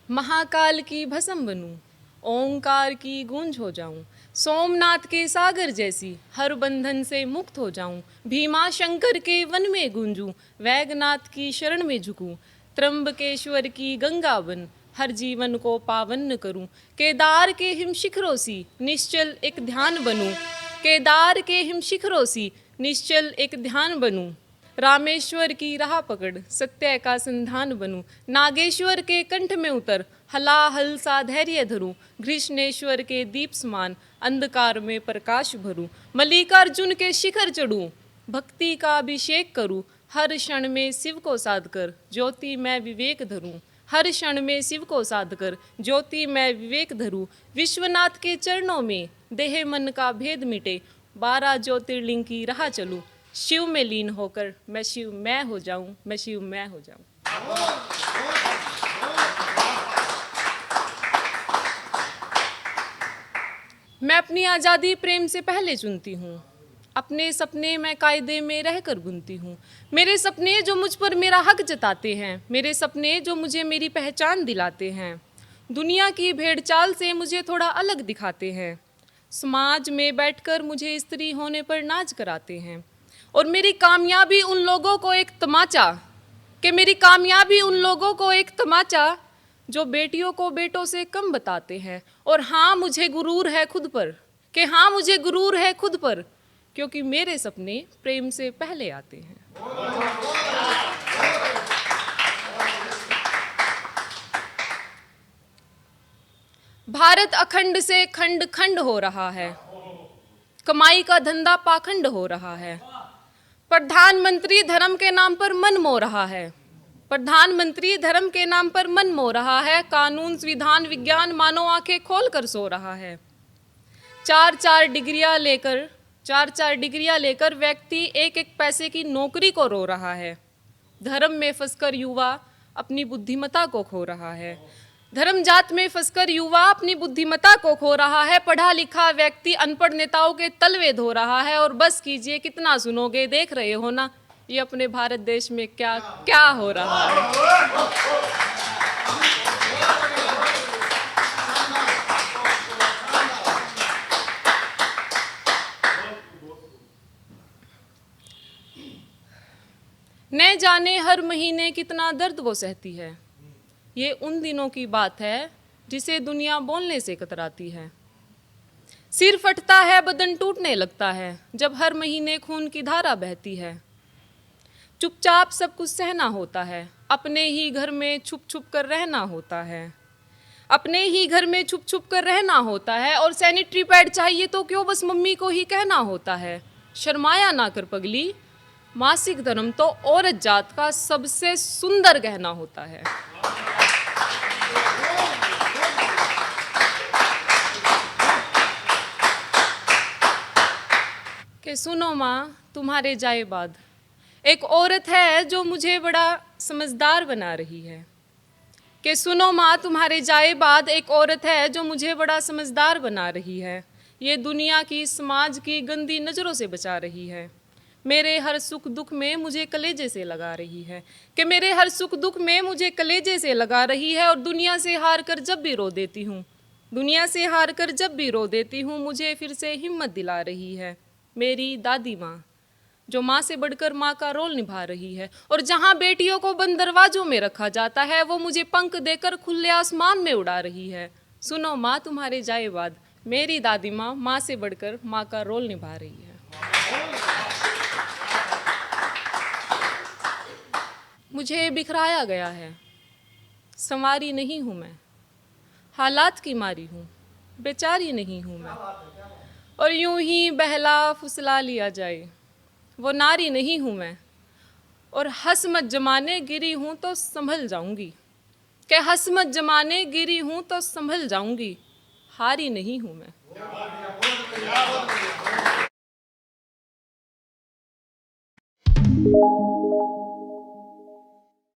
महाकाल की भस्म बनूं, ओंकार की गूंज हो जाऊं, सोमनाथ के सागर जैसी हर बंधन से मुक्त हो जाऊं, भीमा शंकर के वन में गूंजूं, वैद्यनाथ की शरण में झुकूं, त्र्यंबकेश्वर की गंगा बन हर जीवन को पावन करूं, केदार के हिम शिखरों सी निश्चल एक ध्यान बनूं, केदार के हिम शिखरों सी निश्चल एक ध्यान बनूं, रामेश्वर की राह पकड़ सत्य का संधान बनूं, नागेश्वर के कंठ में उतर हलाहल सा धैर्य धरूं, कृष्णेश्वर के दीप समान अंधकार में प्रकाश भरूं, मल्लिकार्जुन के शिखर चढ़ूं, भक्ति का अभिषेक करूं, हर क्षण में शिव को साध कर ज्योति मैं विवेक धरूं, हर क्षण में शिव को साध कर ज्योति मैं विवेक धरूं, विश्वनाथ के चरणों में देह मन का भेद मिटे, 12 ज्योतिर्लिंग की राह चलूं, शिव में लीन होकर मैं शिव मैं हो जाऊं, मैं शिव मैं हो जाऊं। मैं अपनी आज़ादी प्रेम से पहले चुनती हूँ, अपने सपने मैं कायदे में रहकर बुनती हूँ, मेरे सपने जो मुझ पर मेरा हक जताते हैं, मेरे सपने जो मुझे मेरी पहचान दिलाते हैं, दुनिया की भेड़चाल से मुझे थोड़ा अलग दिखाते हैं, समाज में बैठकर मुझे स्त्री होने पर नाज कराते हैं, और मेरी कामयाबी उन लोगों को एक तमाचा कि मेरी कामयाबी उन लोगों को एक तमाचा जो बेटियों को बेटों से कम बताते हैं। और हाँ, मुझे गुरूर है खुद पर कि हाँ, मुझे गुरूर है खुद पर, क्योंकि मेरे सपने प्रेम से पहले आते हैं। भारत अखंड से खंड खंड हो रहा है, कमाई का धंधा पाखंड हो रहा है, प्रधानमंत्री धर्म के नाम पर मन मोह रहा है, प्रधानमंत्री धर्म के नाम पर मन मोह रहा है, कानून संविधान विज्ञान मानो आंखें खोल कर सो रहा है, चार चार डिग्रियां लेकर व्यक्ति एक एक पैसे की नौकरी को रो रहा है, धर्म में फंसकर युवा अपनी बुद्धिमत्ता को खो रहा है, धर्म जात में फंसकर युवा अपनी बुद्धिमत्ता को खो रहा है, पढ़ा लिखा व्यक्ति अनपढ़ नेताओं के तलवे धो रहा है। और बस कीजिए, कितना सुनोगे, देख रहे हो ना ये अपने भारत देश में क्या क्या हो रहा है। न जाने हर महीने कितना दर्द वो सहती है, ये उन दिनों की बात है जिसे दुनिया बोलने से कतराती है, सिर फटता है, बदन टूटने लगता है, जब हर महीने खून की धारा बहती है, चुपचाप सब कुछ सहना होता है, अपने ही घर में छुप छुप कर रहना होता है, अपने ही घर में छुप छुप कर रहना होता है, और सैनिटरी पैड चाहिए तो क्यों बस मम्मी को ही कहना होता है, शर्माया ना कर पगली, मासिक धर्म तो औरत जात का सबसे सुंदर गहना होता है। कि सुनो माँ तुम्हारे जाए बाद एक औरत है जो मुझे बड़ा समझदार बना रही है, कि सुनो माँ तुम्हारे जाए बाद एक औरत है जो मुझे बड़ा समझदार बना रही है, ये दुनिया की समाज की गंदी नज़रों से बचा रही है, मेरे हर सुख दुख में मुझे कलेजे से लगा रही है, कि मेरे हर सुख दुख में मुझे कलेजे से लगा रही है, और दुनिया से हार कर जब भी रो देती हूँ, दुनिया से हार कर जब भी रो देती हूँ, मुझे फिर से हिम्मत दिला रही है मेरी दादी माँ, जो माँ से बढ़कर माँ का रोल निभा रही है, और जहाँ बेटियों को बंद दरवाजों में रखा जाता है वो मुझे पंख देकर खुले आसमान में उड़ा रही है। सुनो माँ तुम्हारे जाए बाद मेरी दादी माँ, माँ से बढ़कर माँ का रोल निभा रही है। मुझे बिखराया गया है, संवारी नहीं हूँ मैं, हालात की मारी हूँ, बेचारी नहीं हूँ मैं, और यूं ही बहला फुसला लिया जाए वो नारी नहीं हूँ मैं, और हंस मत जमाने गिरी हूँ तो संभल जाऊंगी, कि हंस मत जमाने गिरी हूँ तो संभल जाऊंगी, हारी नहीं हूँ मैं।